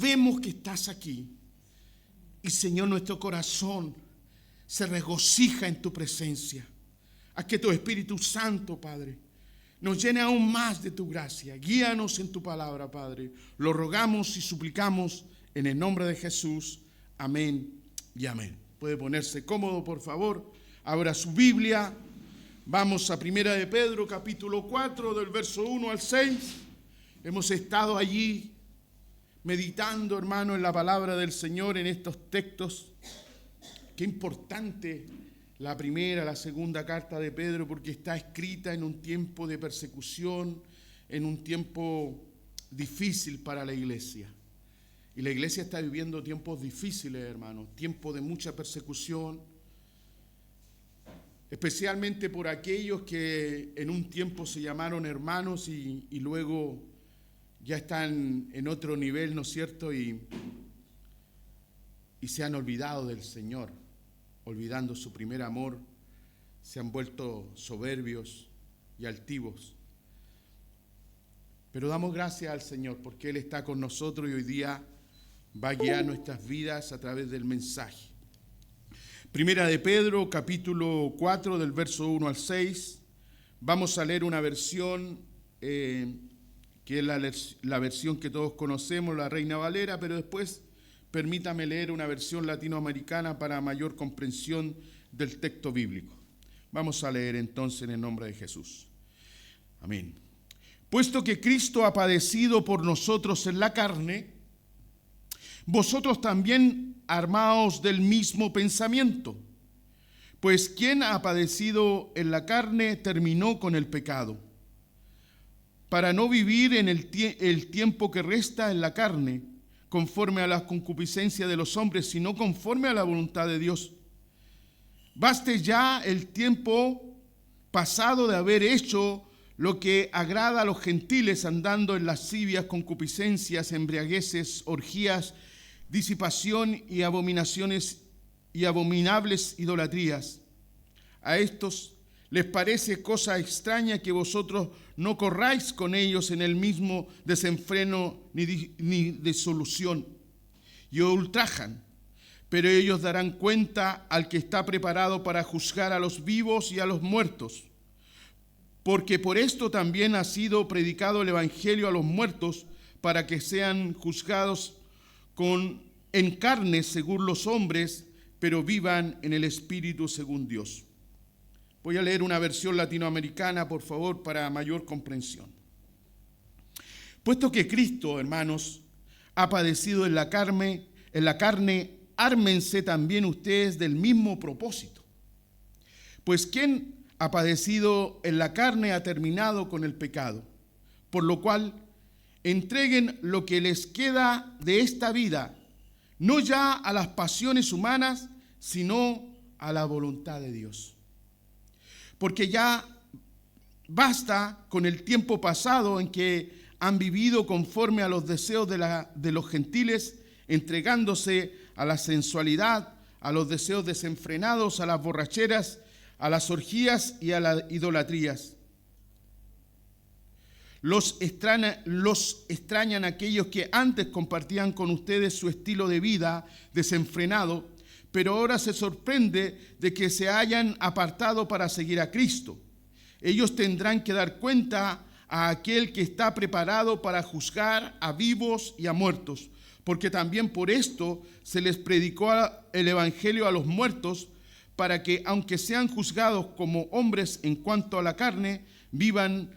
sabemos que estás aquí. Y Señor, nuestro corazón se regocija en tu presencia. Haz que tu Espíritu Santo, Padre, nos llene aún más de tu gracia. Guíanos en tu palabra, Padre. Lo rogamos y suplicamos en el nombre de Jesús. Amén y amén. Puede ponerse cómodo, por favor. Abra su Biblia. Vamos a 1 de Pedro, capítulo 4, del verso 1 al 6. Hemos estado allí meditando, hermano, en la palabra del Señor, en estos textos. Qué importante la primera, la segunda carta de Pedro, porque está escrita en un tiempo de persecución, en un tiempo difícil para la iglesia. Y la iglesia está viviendo tiempos difíciles, hermanos, tiempos de mucha persecución, especialmente por aquellos que en un tiempo se llamaron hermanos y luego ya están en otro nivel, ¿no es cierto? Y se han olvidado del Señor, olvidando su primer amor, se han vuelto soberbios y altivos. Pero damos gracias al Señor porque Él está con nosotros y hoy día va a guiar nuestras vidas a través del mensaje. Primera de Pedro, capítulo 4, del verso 1 al 6. Vamos a leer una versión que es la versión que todos conocemos, la Reina Valera, pero después permítame leer una versión latinoamericana para mayor comprensión del texto bíblico. Vamos a leer entonces en el nombre de Jesús. Amén. Puesto que Cristo ha padecido por nosotros en la carne, vosotros también armaos del mismo pensamiento. Pues quien ha padecido en la carne terminó con el pecado, para no vivir en el tiempo que resta en la carne, conforme a las concupiscencias de los hombres, sino conforme a la voluntad de Dios. Baste ya el tiempo pasado de haber hecho lo que agrada a los gentiles, andando en lascivias, concupiscencias, embriagueces, orgías, disipación y abominaciones y abominables idolatrías. A estos les parece cosa extraña que vosotros no corráis con ellos en el mismo desenfreno ni disolución, y ultrajan, pero ellos darán cuenta al que está preparado para juzgar a los vivos y a los muertos. Porque por esto también ha sido predicado el Evangelio a los muertos, para que sean juzgados en carne según los hombres, pero vivan en el Espíritu según Dios. Voy a leer una versión latinoamericana, por favor, para mayor comprensión. Puesto que Cristo, hermanos, ha padecido en la carne, ármense también ustedes del mismo propósito. Pues quien ha padecido en la carne ha terminado con el pecado, por lo cual entreguen lo que les queda de esta vida, no ya a las pasiones humanas, sino a la voluntad de Dios. Porque ya basta con el tiempo pasado en que han vivido conforme a los deseos de los gentiles, entregándose a la sensualidad, a los deseos desenfrenados, a las borracheras, a las orgías y a las idolatrías. Los extrañan aquellos que antes compartían con ustedes su estilo de vida desenfrenado, pero ahora se sorprende de que se hayan apartado para seguir a Cristo. Ellos tendrán que dar cuenta a aquel que está preparado para juzgar a vivos y a muertos, porque también por esto se les predicó el Evangelio a los muertos, para que, aunque sean juzgados como hombres en cuanto a la carne, vivan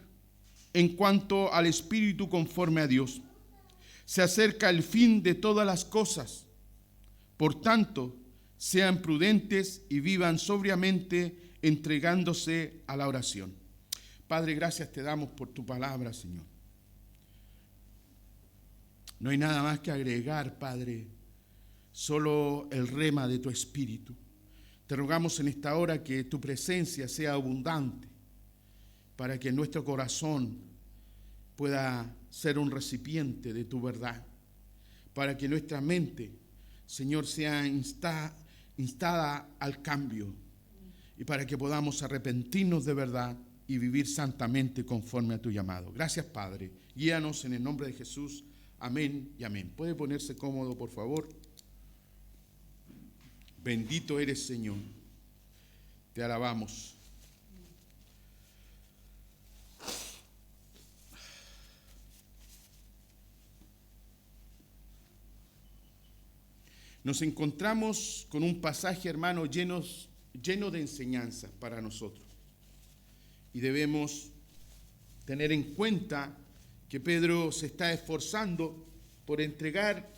en cuanto al Espíritu conforme a Dios. Se acerca el fin de todas las cosas. Por tanto, sean prudentes y vivan sobriamente, entregándose a la oración. Padre, gracias te damos por tu palabra, Señor. No hay nada más que agregar, Padre, solo el rema de tu Espíritu. Te rogamos en esta hora que tu presencia sea abundante, para que nuestro corazón pueda ser un recipiente de tu verdad, para que nuestra mente, Señor, sea instada al cambio, y para que podamos arrepentirnos de verdad y vivir santamente conforme a tu llamado. Gracias, Padre. Guíanos en el nombre de Jesús. Amén y amén. ¿Puede ponerse cómodo, por favor? Bendito eres, Señor. Te alabamos. Nos encontramos con un pasaje, hermano, lleno de enseñanzas para nosotros. Y debemos tener en cuenta que Pedro se está esforzando por entregar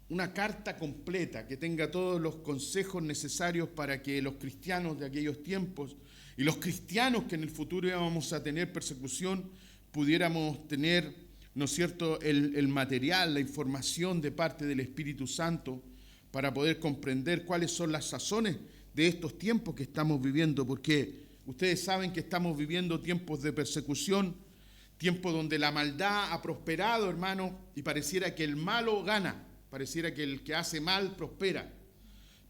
una carta completa que tenga todos los consejos necesarios para que los cristianos de aquellos tiempos y los cristianos que en el futuro íbamos a tener persecución pudiéramos tener, ¿no es cierto?, el material, la información de parte del Espíritu Santo para poder comprender cuáles son las razones de estos tiempos que estamos viviendo, porque ustedes saben que estamos viviendo tiempos de persecución, tiempos donde la maldad ha prosperado, hermano, y pareciera que el malo gana, pareciera que el que hace mal prospera.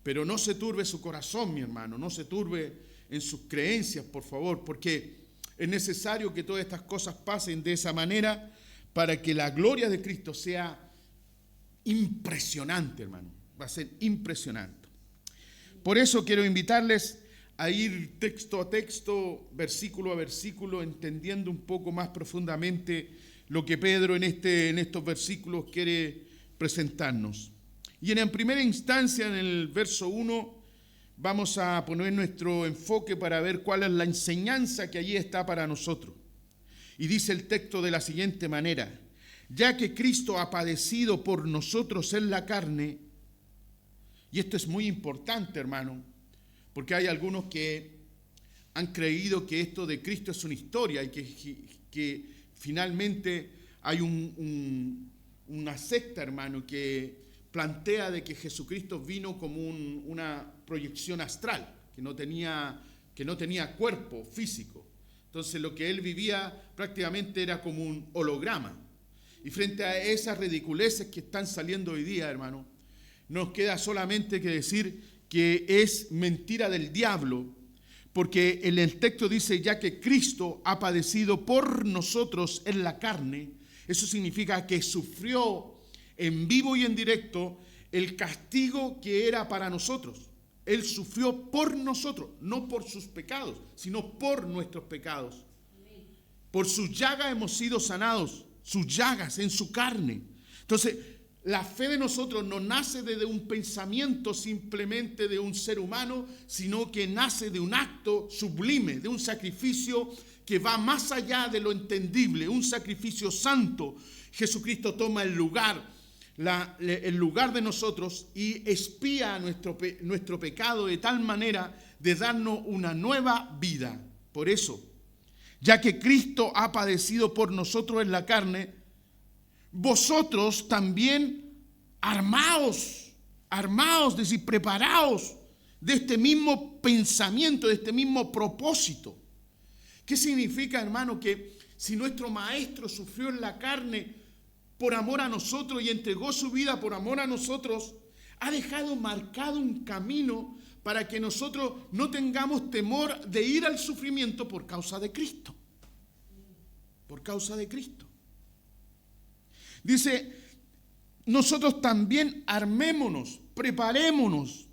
Pero no se turbe su corazón, mi hermano, no se turbe en sus creencias, por favor, porque es necesario que todas estas cosas pasen de esa manera para que la gloria de Cristo sea impresionante, hermano. Va a ser impresionante. Por eso quiero invitarles a ir texto a texto, versículo a versículo, entendiendo un poco más profundamente lo que Pedro en estos versículos quiere presentarnos. Y en primera instancia, en el verso 1, vamos a poner nuestro enfoque para ver cuál es la enseñanza que allí está para nosotros. Y dice el texto de la siguiente manera: ya que Cristo ha padecido por nosotros en la carne, y esto es muy importante, hermano, porque hay algunos que han creído que esto de Cristo es una historia y que finalmente hay una secta, hermano, que plantea de que Jesucristo vino como una proyección astral, que no tenía cuerpo físico. Entonces lo que él vivía prácticamente era como un holograma. Y frente a esas ridiculeces que están saliendo hoy día, hermano, nos queda solamente que decir que es mentira del diablo, porque en el texto dice, ya que Cristo ha padecido por nosotros en la carne. Eso significa que sufrió en vivo y en directo el castigo que era para nosotros. Él sufrió por nosotros, no por sus pecados, sino por nuestros pecados. Por sus llagas hemos sido sanados, sus llagas en su carne. Entonces, la fe de nosotros no nace desde un pensamiento simplemente de un ser humano, sino que nace de un acto sublime, de un sacrificio que va más allá de lo entendible, un sacrificio santo. Jesucristo toma el lugar de nosotros y expía nuestro pecado de tal manera de darnos una nueva vida. Por eso, ya que Cristo ha padecido por nosotros en la carne, vosotros también armaos, es decir, preparaos de este mismo pensamiento, de este mismo propósito. ¿Qué significa, hermano? Que si nuestro Maestro sufrió en la carne por amor a nosotros y entregó su vida por amor a nosotros, ha dejado marcado un camino para que nosotros no tengamos temor de ir al sufrimiento por causa de Cristo. Por causa de Cristo. Dice, nosotros también armémonos, preparemos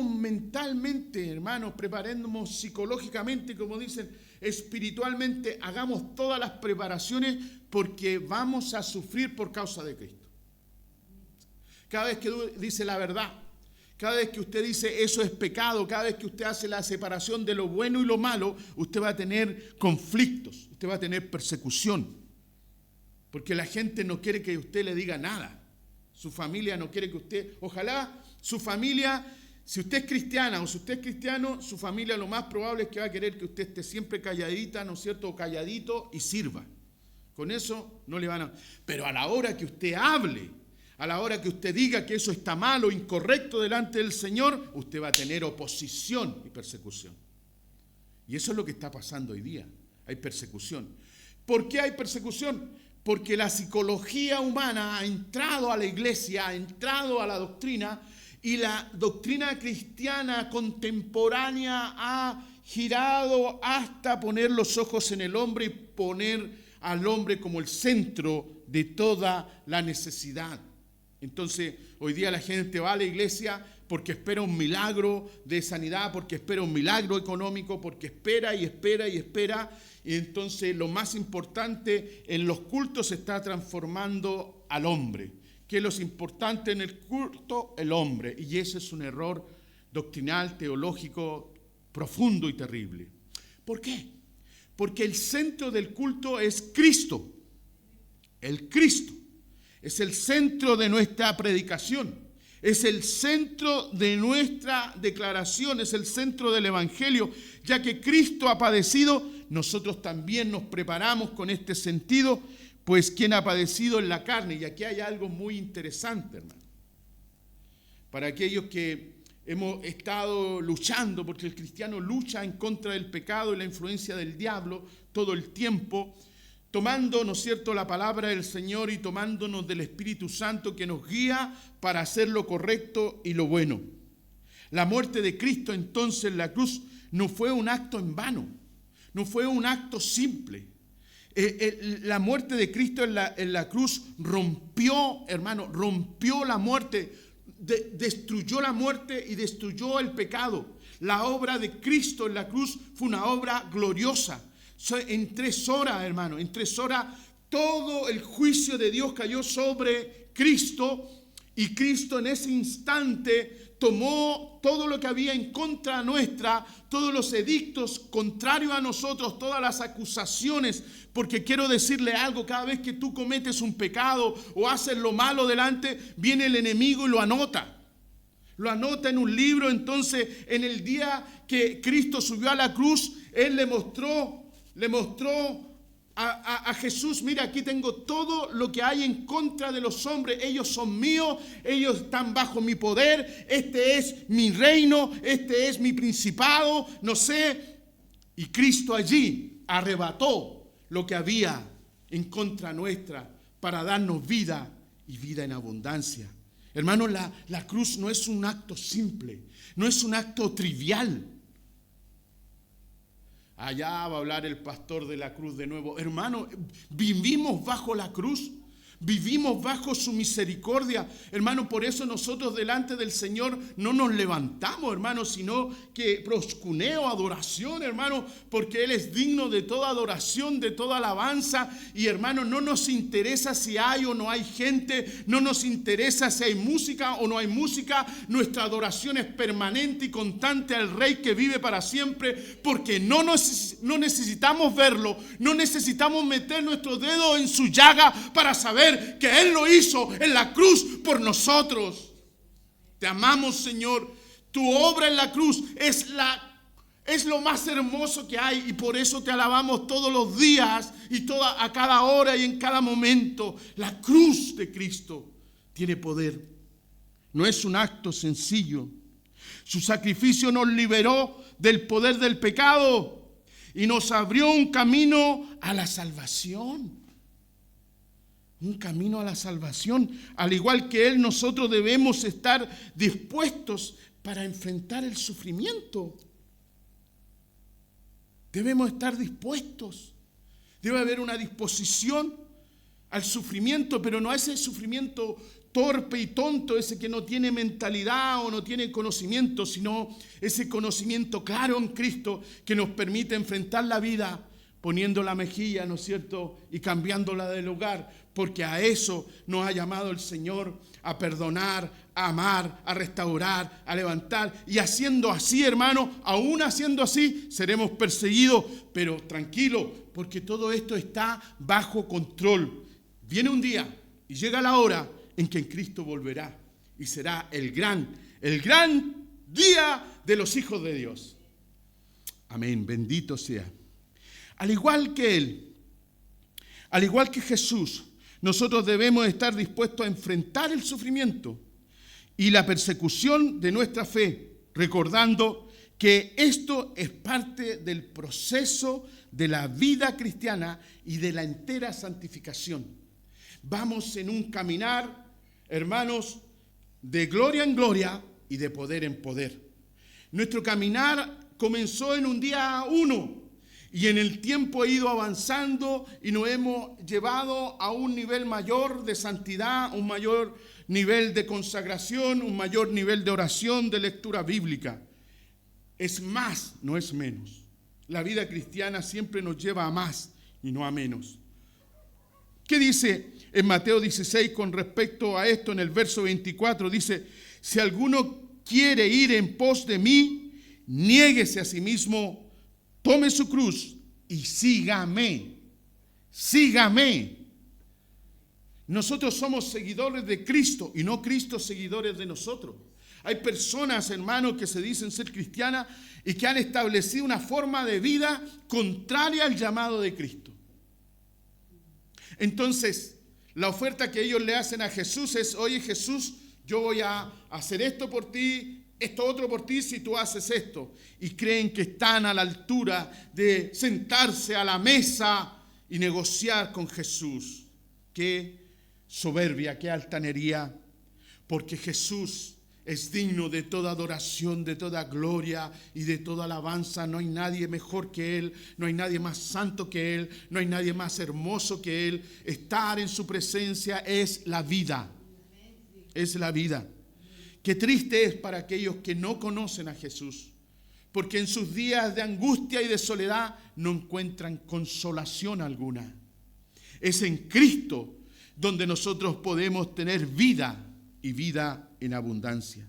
mentalmente, hermanos, preparémonos psicológicamente, como dicen, espiritualmente, hagamos todas las preparaciones porque vamos a sufrir por causa de Cristo. Cada vez que dice la verdad, cada vez que usted dice eso es pecado, cada vez que usted hace la separación de lo bueno y lo malo, usted va a tener conflictos, usted va a tener persecución. Porque la gente no quiere que usted le diga nada. Su familia no quiere que usted... Ojalá su familia, si usted es cristiana o si usted es cristiano, su familia lo más probable es que va a querer que usted esté siempre calladita, ¿no es cierto? O calladito y sirva. Con eso no le van a... Pero a la hora que usted hable, a la hora que usted diga que eso está mal o incorrecto delante del Señor, usted va a tener oposición y persecución. Y eso es lo que está pasando hoy día. Hay persecución. ¿Por qué hay persecución? Porque la psicología humana ha entrado a la iglesia, ha entrado a la doctrina, y la doctrina cristiana contemporánea ha girado hasta poner los ojos en el hombre y poner al hombre como el centro de toda la necesidad. Entonces, hoy día la gente va a la iglesia porque espera un milagro de sanidad, porque espera un milagro económico, porque espera y espera y espera. Y entonces lo más importante en los cultos se está transformando al hombre. ¿Qué es lo importante en el culto? El hombre. Y ese es un error doctrinal, teológico, profundo y terrible. ¿Por qué? Porque el centro del culto es Cristo. El Cristo es el centro de nuestra predicación. Es el centro de nuestra declaración, es el centro del Evangelio. Ya que Cristo ha padecido, nosotros también nos preparamos con este sentido, pues quien ha padecido en la carne. Y aquí hay algo muy interesante, hermano. Para aquellos que hemos estado luchando, porque el cristiano lucha en contra del pecado y la influencia del diablo todo el tiempo, tomando, ¿no es cierto?, la palabra del Señor y tomándonos del Espíritu Santo que nos guía para hacer lo correcto y lo bueno. La muerte de Cristo entonces en la cruz no fue un acto en vano, no fue un acto simple. La muerte de Cristo en la cruz rompió, hermano, rompió la muerte, destruyó la muerte y destruyó el pecado. La obra de Cristo en la cruz fue una obra gloriosa. En 3 horas, hermano, en 3 horas todo el juicio de Dios cayó sobre Cristo y Cristo en ese instante tomó todo lo que había en contra nuestra, todos los edictos contrarios a nosotros, todas las acusaciones, porque quiero decirle algo, cada vez que tú cometes un pecado o haces lo malo delante, viene el enemigo y lo anota. Lo anota en un libro. Entonces, en el día que Cristo subió a la cruz, Él le mostró a Jesús: mira, aquí tengo todo lo que hay en contra de los hombres. Ellos son míos, ellos están bajo mi poder, este es mi reino, este es mi principado, no sé. Y Cristo allí arrebató lo que había en contra nuestra para darnos vida y vida en abundancia. Hermanos, la cruz no es un acto simple, no es un acto trivial. Allá va a hablar el pastor de la cruz de nuevo. Hermano, vivimos bajo la cruz, vivimos bajo su misericordia. Hermano, por eso nosotros delante del Señor no nos levantamos, hermano, sino que proscuneo, adoración, hermano, porque Él es digno de toda adoración, de toda alabanza. Y hermano, no nos interesa si hay o no hay gente, no nos interesa si hay música o no hay música. Nuestra adoración es permanente y constante al Rey que vive para siempre, porque no necesitamos verlo, no necesitamos meter nuestro dedo en su llaga para saber que Él lo hizo en la cruz por nosotros. Te amamos, Señor. Tu obra en la cruz es lo más hermoso que hay, y por eso te alabamos todos los días y a cada hora y en cada momento. La cruz de Cristo tiene poder. No es un acto sencillo. Su sacrificio nos liberó del poder del pecado y nos abrió un camino a la salvación. Un camino a la salvación. Al igual que Él, nosotros debemos estar dispuestos para enfrentar el sufrimiento. Debemos estar dispuestos. Debe haber una disposición al sufrimiento, pero no a ese sufrimiento torpe y tonto, ese que no tiene mentalidad o no tiene conocimiento, sino ese conocimiento claro en Cristo que nos permite enfrentar la vida poniendo la mejilla, ¿no es cierto?, y cambiándola de lugar, porque a eso nos ha llamado el Señor, a perdonar, a amar, a restaurar, a levantar. Y haciendo así, hermano, aún haciendo así, seremos perseguidos, pero tranquilo, porque todo esto está bajo control. Viene un día y llega la hora en que Cristo volverá y será el gran día de los hijos de Dios. Amén, bendito sea. Al igual que Él, al igual que Jesús, nosotros debemos estar dispuestos a enfrentar el sufrimiento y la persecución de nuestra fe, recordando que esto es parte del proceso de la vida cristiana y de la entera santificación. Vamos en un caminar, hermanos, de gloria en gloria y de poder en poder. Nuestro caminar comenzó en un día 1. Y en el tiempo ha ido avanzando y nos hemos llevado a un nivel mayor de santidad, un mayor nivel de consagración, un mayor nivel de oración, de lectura bíblica. Es más, no es menos. La vida cristiana siempre nos lleva a más y no a menos. ¿Qué dice en Mateo 16 con respecto a esto? En el verso 24 dice: si alguno quiere ir en pos de mí, niéguese a sí mismo, tome su cruz y sígame. Sígame. Nosotros somos seguidores de Cristo y no Cristo seguidores de nosotros. Hay personas, hermanos, que se dicen ser cristianas y que han establecido una forma de vida contraria al llamado de Cristo. Entonces, la oferta que ellos le hacen a Jesús es: oye, Jesús, yo voy a hacer esto por ti, esto otro por ti si tú haces esto. Y creen que están a la altura de sentarse a la mesa y negociar con Jesús. Qué soberbia, qué altanería, porque Jesús es digno de toda adoración, de toda gloria y de toda alabanza. No hay nadie mejor que Él, no hay nadie más santo que Él, no hay nadie más hermoso que Él. Estar en su presencia es la vida, es la vida. Qué triste es para aquellos que no conocen a Jesús, porque en sus días de angustia y de soledad no encuentran consolación alguna. Es en Cristo donde nosotros podemos tener vida y vida en abundancia.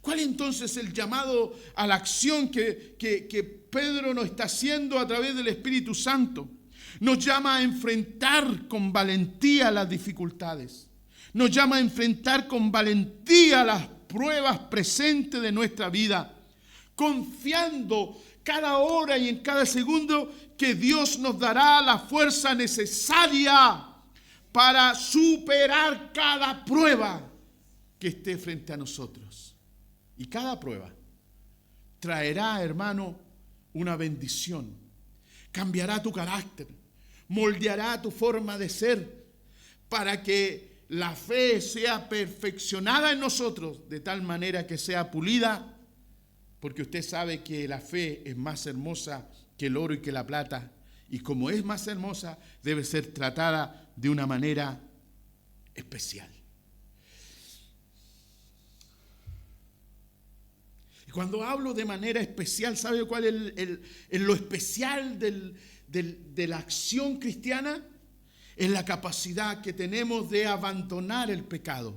¿Cuál entonces es el llamado a la acción que Pedro nos está haciendo a través del Espíritu Santo? Nos llama a enfrentar con valentía las dificultades. Nos llama a enfrentar con valentía las pruebas presentes de nuestra vida, confiando cada hora y en cada segundo que Dios nos dará la fuerza necesaria para superar cada prueba que esté frente a nosotros. Y cada prueba traerá, hermano, una bendición. Cambiará tu carácter, moldeará tu forma de ser, para que la fe sea perfeccionada en nosotros, de tal manera que sea pulida, porque usted sabe que la fe es más hermosa que el oro y que la plata, y como es más hermosa, debe ser tratada de una manera especial. Y cuando hablo de manera especial, ¿sabe cuál es lo especial de la acción cristiana? Es la capacidad que tenemos de abandonar el pecado.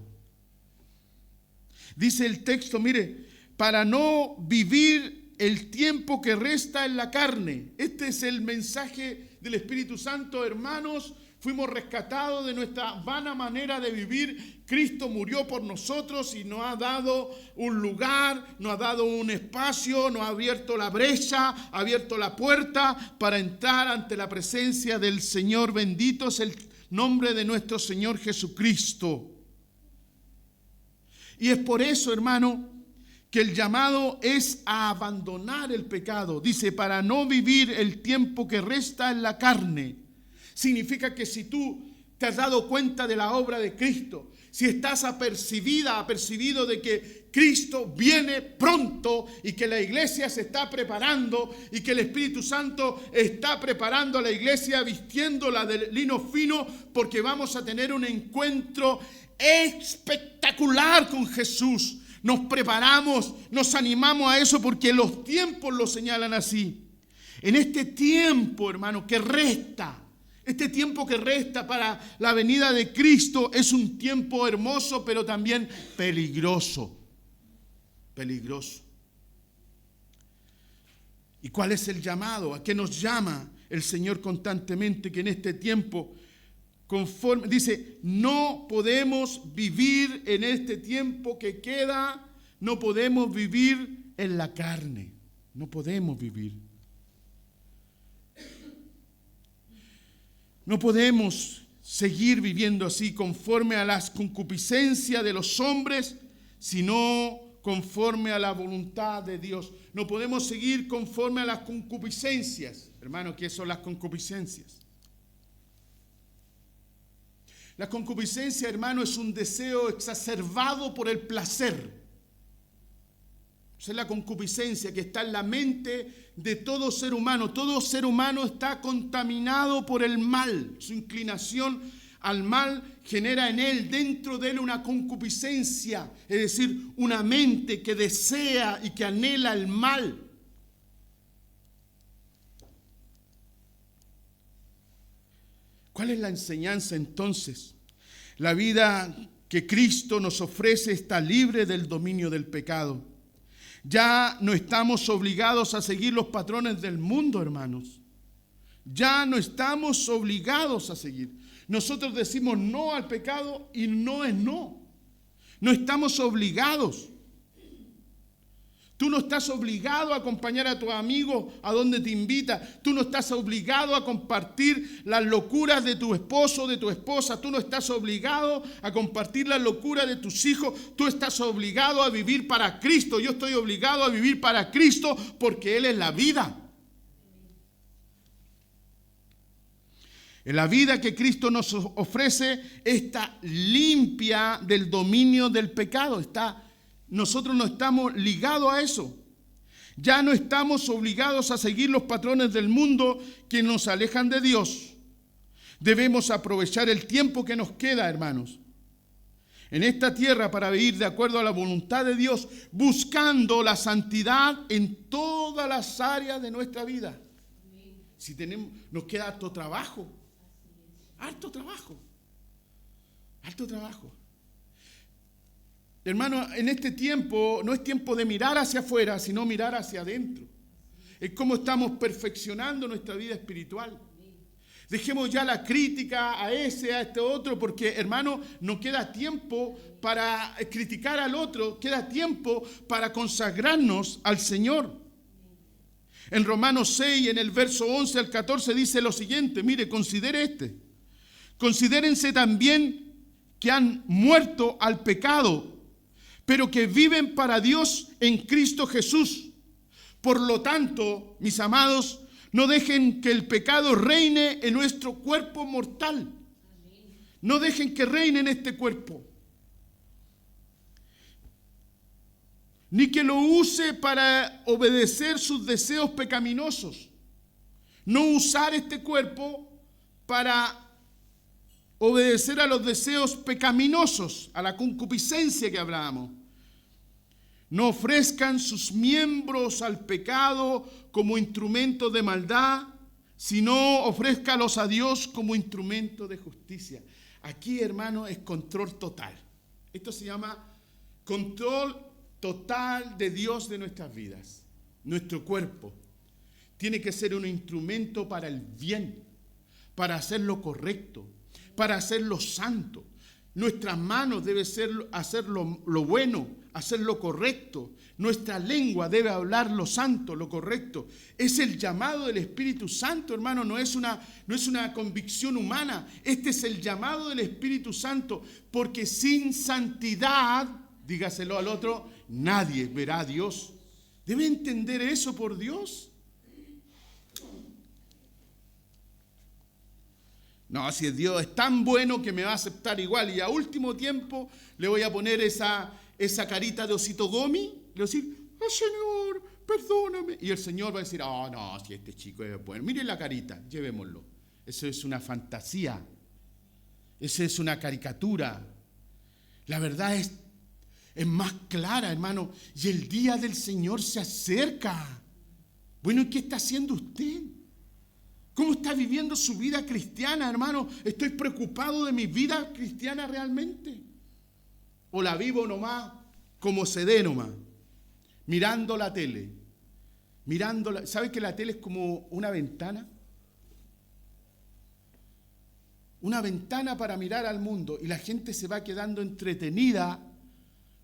Dice el texto, mire, para no vivir el tiempo que resta en la carne. Este es el mensaje del Espíritu Santo, hermanos. Fuimos rescatados de nuestra vana manera de vivir. Cristo murió por nosotros y nos ha dado un lugar, nos ha dado un espacio, nos ha abierto la brecha, ha abierto la puerta para entrar ante la presencia del Señor. Bendito es el nombre de nuestro Señor Jesucristo. Y es por eso, hermano, que el llamado es a abandonar el pecado. Dice, para no vivir el tiempo que resta en la carne. Significa que si tú te has dado cuenta de la obra de Cristo, si estás apercibido de que Cristo viene pronto y que la iglesia se está preparando y que el Espíritu Santo está preparando a la iglesia vistiéndola de lino fino, porque vamos a tener un encuentro espectacular con Jesús. Nos preparamos, nos animamos a eso porque los tiempos lo señalan así. En este tiempo, hermano, que resta, este tiempo que resta para la venida de Cristo es un tiempo hermoso, pero también peligroso. Peligroso. ¿Y cuál es el llamado? ¿A qué nos llama el Señor constantemente? Que en este tiempo, conforme, dice, no podemos vivir en este tiempo que queda, no podemos vivir en la carne. No podemos vivir. No podemos seguir viviendo así conforme a las concupiscencias de los hombres, sino conforme a la voluntad de Dios. No podemos seguir conforme a las concupiscencias. Hermano, ¿qué son las concupiscencias? La concupiscencia, hermano, es un deseo exacerbado por el placer. Esa es la concupiscencia que está en la mente de todo ser humano. Todo ser humano está contaminado por el mal. Su inclinación al mal genera en él, dentro de él, una concupiscencia, es decir, una mente que desea y que anhela el mal. ¿Cuál es la enseñanza entonces? La vida que Cristo nos ofrece está libre del dominio del pecado. Ya no estamos obligados a seguir los patrones del mundo, hermanos. Ya no estamos obligados a seguir. Nosotros decimos no al pecado y no es no. No estamos obligados. Tú no estás obligado a acompañar a tu amigo a donde te invita. Tú no estás obligado a compartir las locuras de tu esposo o de tu esposa. Tú no estás obligado a compartir las locuras de tus hijos. Tú estás obligado a vivir para Cristo. Yo estoy obligado a vivir para Cristo porque Él es la vida. En la vida que Cristo nos ofrece está limpia del dominio del pecado. Nosotros no estamos ligados a eso. Ya no estamos obligados a seguir los patrones del mundo que nos alejan de Dios. Debemos aprovechar el tiempo que nos queda, hermanos, en esta tierra para vivir de acuerdo a la voluntad de Dios, buscando la santidad en todas las áreas de nuestra vida. Nos queda harto trabajo. Harto trabajo. Hermano, en este tiempo no es tiempo de mirar hacia afuera, sino mirar hacia adentro. Es como estamos perfeccionando nuestra vida espiritual. Dejemos ya la crítica a este otro, porque, hermano, no queda tiempo para criticar al otro, queda tiempo para consagrarnos al Señor. En Romanos 6, en el verso 11 al 14, dice lo siguiente, mire, considérense también que han muerto al pecado, pero que viven para Dios en Cristo Jesús. Por lo tanto, mis amados, no dejen que el pecado reine en nuestro cuerpo mortal. No dejen que reine en este cuerpo. Ni que lo use para obedecer sus deseos pecaminosos. No usar este cuerpo para obedecer a los deseos pecaminosos, a la concupiscencia que hablábamos. No ofrezcan sus miembros al pecado como instrumento de maldad, sino ofrézcalos a Dios como instrumento de justicia. Aquí, hermano, es control total. Esto se llama control total de Dios de nuestras vidas. Nuestro cuerpo tiene que ser un instrumento para el bien, para hacer lo correcto, para hacer lo santo. Nuestras manos deben hacer lo bueno, hacer lo correcto. Nuestra lengua debe hablar lo santo, lo correcto. Es el llamado del Espíritu Santo, hermano, no es una convicción humana. Este es el llamado del Espíritu Santo, porque sin santidad, dígaselo al otro, nadie verá a Dios. ¿Debe entender eso por Dios? No, si Dios es tan bueno que me va a aceptar igual y a último tiempo le voy a poner esa carita de osito gomi, le voy a decir, oh, Señor, perdóname. Y el Señor va a decir, oh, no, si este chico es bueno, miren la carita, llevémoslo. Eso es una fantasía, eso es una caricatura. La verdad es más clara, hermano, y el día del Señor se acerca. Bueno, ¿y qué está haciendo usted? ¿Cómo está viviendo su vida cristiana, hermano? ¿Estoy preocupado de mi vida cristiana realmente? ¿O la vivo nomás como se dé nomás? Mirando la tele. ¿Sabe que la tele es como una ventana? Una ventana para mirar al mundo y la gente se va quedando entretenida,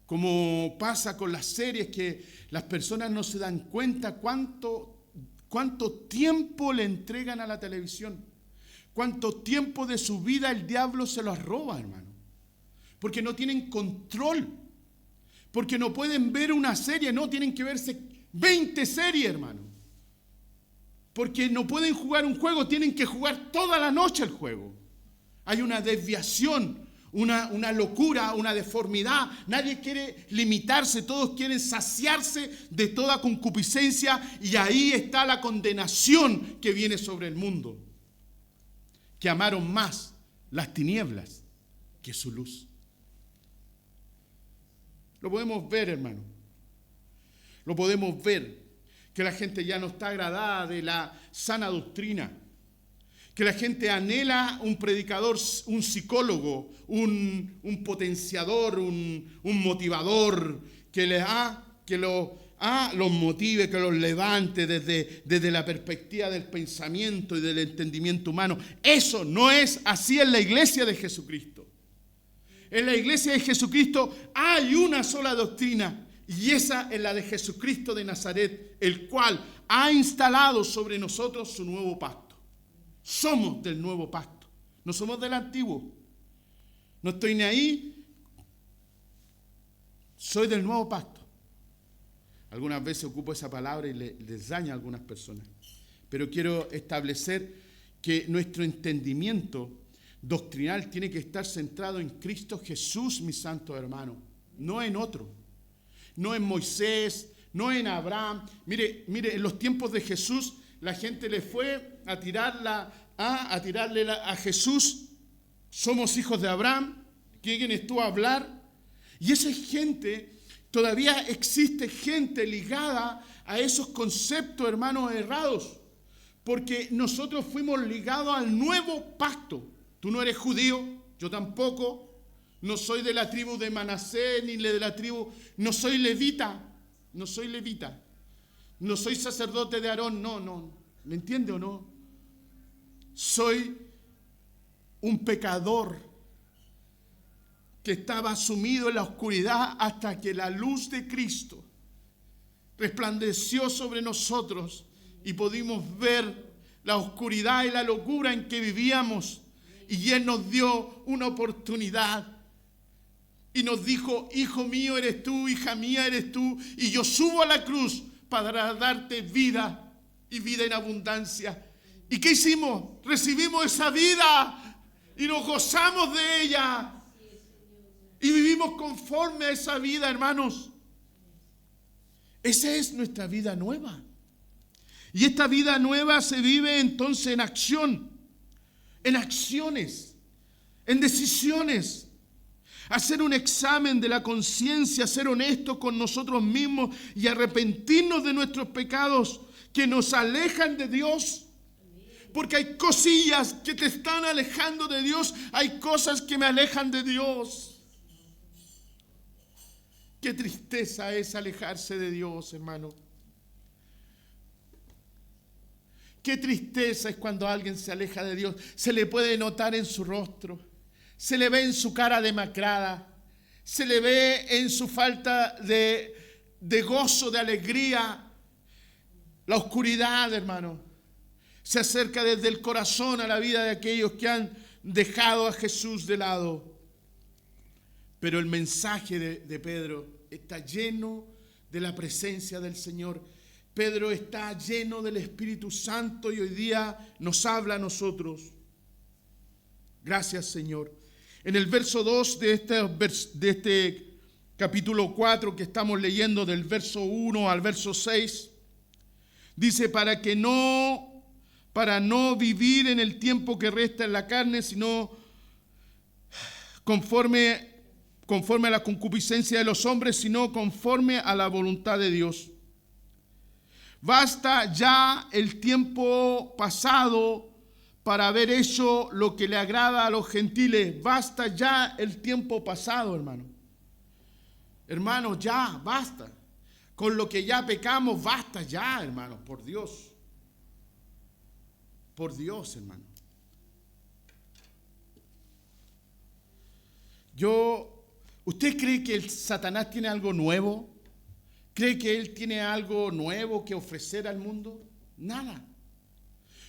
como pasa con las series, que las personas no se dan cuenta cuánto tiempo le entregan a la televisión, cuánto tiempo de su vida el diablo se los roba, hermano, porque no tienen control, porque no pueden ver una serie, no, tienen que verse 20 series, hermano, porque no pueden jugar un juego, tienen que jugar toda la noche el juego. Hay una desviación, una locura, una deformidad. Nadie quiere limitarse, todos quieren saciarse de toda concupiscencia, y ahí está la condenación que viene sobre el mundo, que amaron más las tinieblas que su luz. Lo podemos ver, hermano. Lo podemos ver, que la gente ya no está agradada de la sana doctrina, que la gente anhela un predicador, un psicólogo, un potenciador, un motivador, que los motive, que los levante desde la perspectiva del pensamiento y del entendimiento humano. Eso no es así en la iglesia de Jesucristo. En la iglesia de Jesucristo hay una sola doctrina, y esa es la de Jesucristo de Nazaret, el cual ha instalado sobre nosotros su nuevo pacto. Somos del nuevo pacto, no somos del antiguo. No estoy ni ahí, soy del nuevo pacto. Algunas veces ocupo esa palabra y les daña a algunas personas. Pero quiero establecer que nuestro entendimiento doctrinal tiene que estar centrado en Cristo Jesús, mis santos hermanos, no en otro. No en Moisés, no en Abraham. Mire, en los tiempos de Jesús, la gente le fue a tirarle a Jesús. Somos hijos de Abraham. ¿Quién estuvo a hablar? Y esa gente, todavía existe gente ligada a esos conceptos, hermanos, errados. Porque nosotros fuimos ligados al nuevo pacto. Tú no eres judío, yo tampoco. No soy de la tribu de Manasés, ni de la tribu... No soy levita. No soy sacerdote de Aarón. No. ¿Me entiende o no? Soy un pecador que estaba sumido en la oscuridad hasta que la luz de Cristo resplandeció sobre nosotros y pudimos ver la oscuridad y la locura en que vivíamos. Y Él nos dio una oportunidad. Y nos dijo, hijo mío eres tú, hija mía eres tú, y yo subo a la cruz para darte vida y vida en abundancia. ¿Y qué hicimos? Recibimos esa vida y nos gozamos de ella. Y vivimos conforme a esa vida, hermanos. Esa es nuestra vida nueva. Y esta vida nueva se vive entonces en acción, en acciones, en decisiones. Hacer un examen de la conciencia, ser honestos con nosotros mismos y arrepentirnos de nuestros pecados que nos alejan de Dios. Porque hay cosillas que te están alejando de Dios, hay cosas que me alejan de Dios. Qué tristeza es alejarse de Dios, hermano. Qué tristeza es cuando alguien se aleja de Dios. Se le puede notar en su rostro. Se le ve en su cara demacrada, se le ve en su falta de gozo, de alegría. La oscuridad, hermano, se acerca desde el corazón a la vida de aquellos que han dejado a Jesús de lado. Pero el mensaje de Pedro está lleno de la presencia del Señor. Pedro está lleno del Espíritu Santo y hoy día nos habla a nosotros. Gracias, Señor. En el verso 2 de este capítulo 4 que estamos leyendo, del verso 1 al verso 6, dice, para no vivir en el tiempo que resta en la carne, sino conforme a la concupiscencia de los hombres, sino conforme a la voluntad de Dios. Basta ya el tiempo pasado para haber hecho lo que le agrada a los gentiles. Basta ya el tiempo pasado, hermano. Hermanos, ya, basta. Con lo que ya pecamos, basta ya, hermanos, por Dios. Por Dios, hermano. ¿Usted cree que el Satanás tiene algo nuevo? ¿Cree que él tiene algo nuevo que ofrecer al mundo? Nada.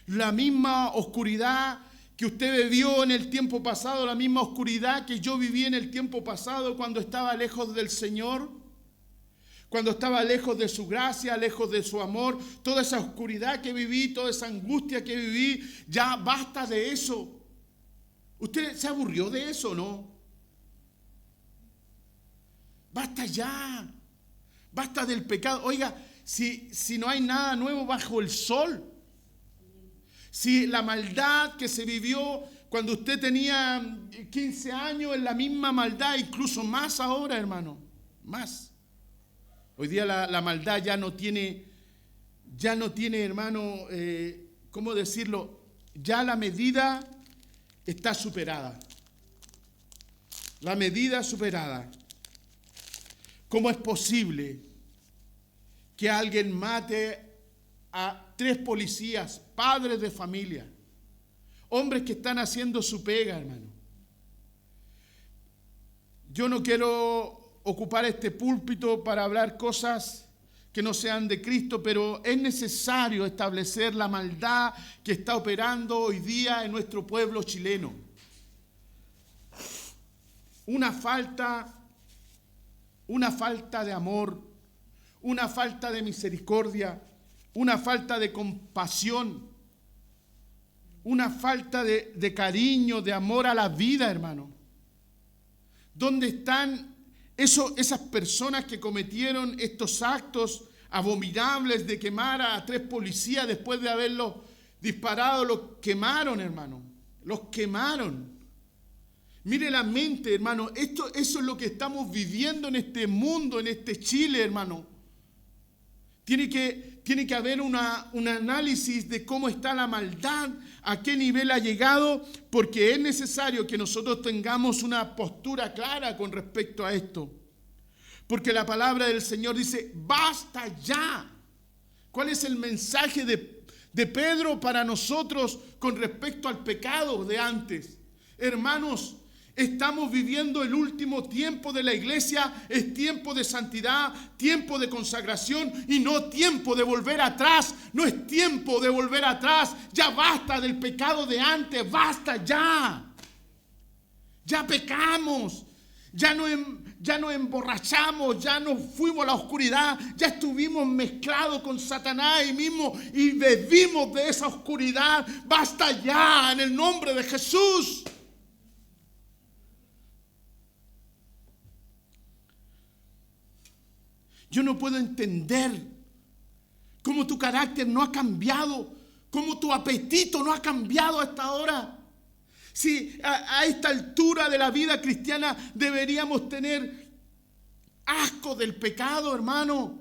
La misma oscuridad que usted vivió en el tiempo pasado, la misma oscuridad que yo viví en el tiempo pasado cuando estaba lejos del Señor, cuando estaba lejos de su gracia, lejos de su amor, toda esa oscuridad que viví, toda esa angustia que viví, ya basta de eso. ¿Usted se aburrió de eso o no? Basta ya. Basta del pecado. Oiga, si no hay nada nuevo bajo el sol. Si la maldad que se vivió cuando usted tenía 15 años es la misma maldad, incluso más ahora, hermano. Más. Hoy día la maldad ya no tiene, hermano, ¿cómo decirlo? Ya la medida está superada. La medida superada. ¿Cómo es posible que alguien mate a 3 policías, padres de familia, hombres que están haciendo su pega, hermano? Yo no quiero ocupar este púlpito para hablar cosas que no sean de Cristo, pero es necesario establecer la maldad que está operando hoy día en nuestro pueblo chileno. Una falta de amor, una falta de misericordia, una falta de compasión, una falta de cariño, de amor a la vida, hermano. ¿Dónde están esas personas que cometieron estos actos abominables de quemar a 3 policías después de haberlos disparado? Los quemaron, hermano. Los quemaron. Mire la mente, hermano. Eso es lo que estamos viviendo en este mundo, en este Chile, hermano. Tiene que haber un análisis de cómo está la maldad, a qué nivel ha llegado, porque es necesario que nosotros tengamos una postura clara con respecto a esto. Porque la palabra del Señor dice, basta ya. ¿Cuál es el mensaje de Pedro para nosotros con respecto al pecado de antes? Hermanos, estamos viviendo el último tiempo de la iglesia. Es tiempo de santidad, tiempo de consagración y no tiempo de volver atrás. No es tiempo de volver atrás. Ya basta del pecado de antes, basta ya. Ya pecamos, ya nos emborrachamos, ya nos fuimos a la oscuridad, ya estuvimos mezclados con Satanás y bebimos de esa oscuridad. Basta ya en el nombre de Jesús. Yo no puedo entender cómo tu carácter no ha cambiado, cómo tu apetito no ha cambiado hasta ahora. Si a esta altura de la vida cristiana deberíamos tener asco del pecado, hermano.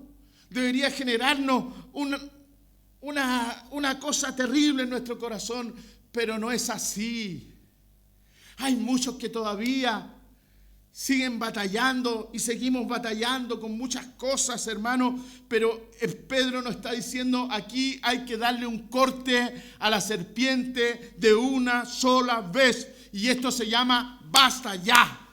Debería generarnos una cosa terrible en nuestro corazón, pero no es así. Hay muchos que todavía siguen batallando y seguimos batallando con muchas cosas, hermano, pero Pedro nos está diciendo aquí hay que darle un corte a la serpiente de una sola vez, y esto se llama basta ya,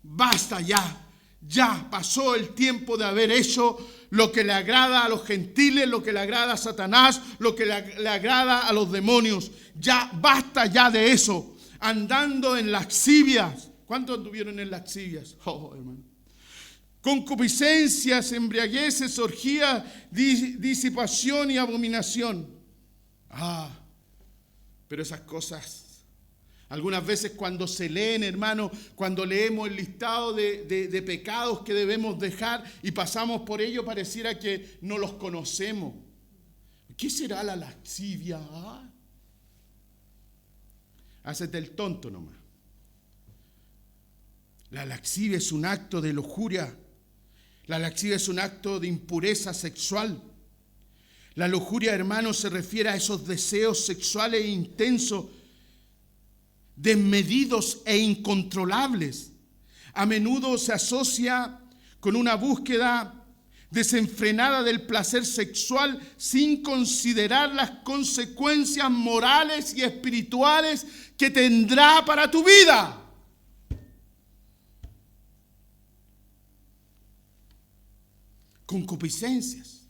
basta ya. Ya pasó el tiempo de haber hecho lo que le agrada a los gentiles, lo que le agrada a Satanás, lo que le agrada a los demonios. Ya basta ya de eso, andando en lascivias. ¿Cuántos anduvieron en lascivias? Oh, hermano. Concupiscencias, embriagueces, orgías, disipación y abominación. Pero esas cosas, algunas veces cuando se leen, hermano, cuando leemos el listado de pecados que debemos dejar y pasamos por ello, pareciera que no los conocemos. ¿Qué será la lascivia? Hácete el tonto nomás. La lascivia es un acto de lujuria. La lascivia es un acto de impureza sexual. La lujuria, hermano, se refiere a esos deseos sexuales intensos, desmedidos e incontrolables. A menudo se asocia con una búsqueda desenfrenada del placer sexual sin considerar las consecuencias morales y espirituales que tendrá para tu vida. Concupiscencias,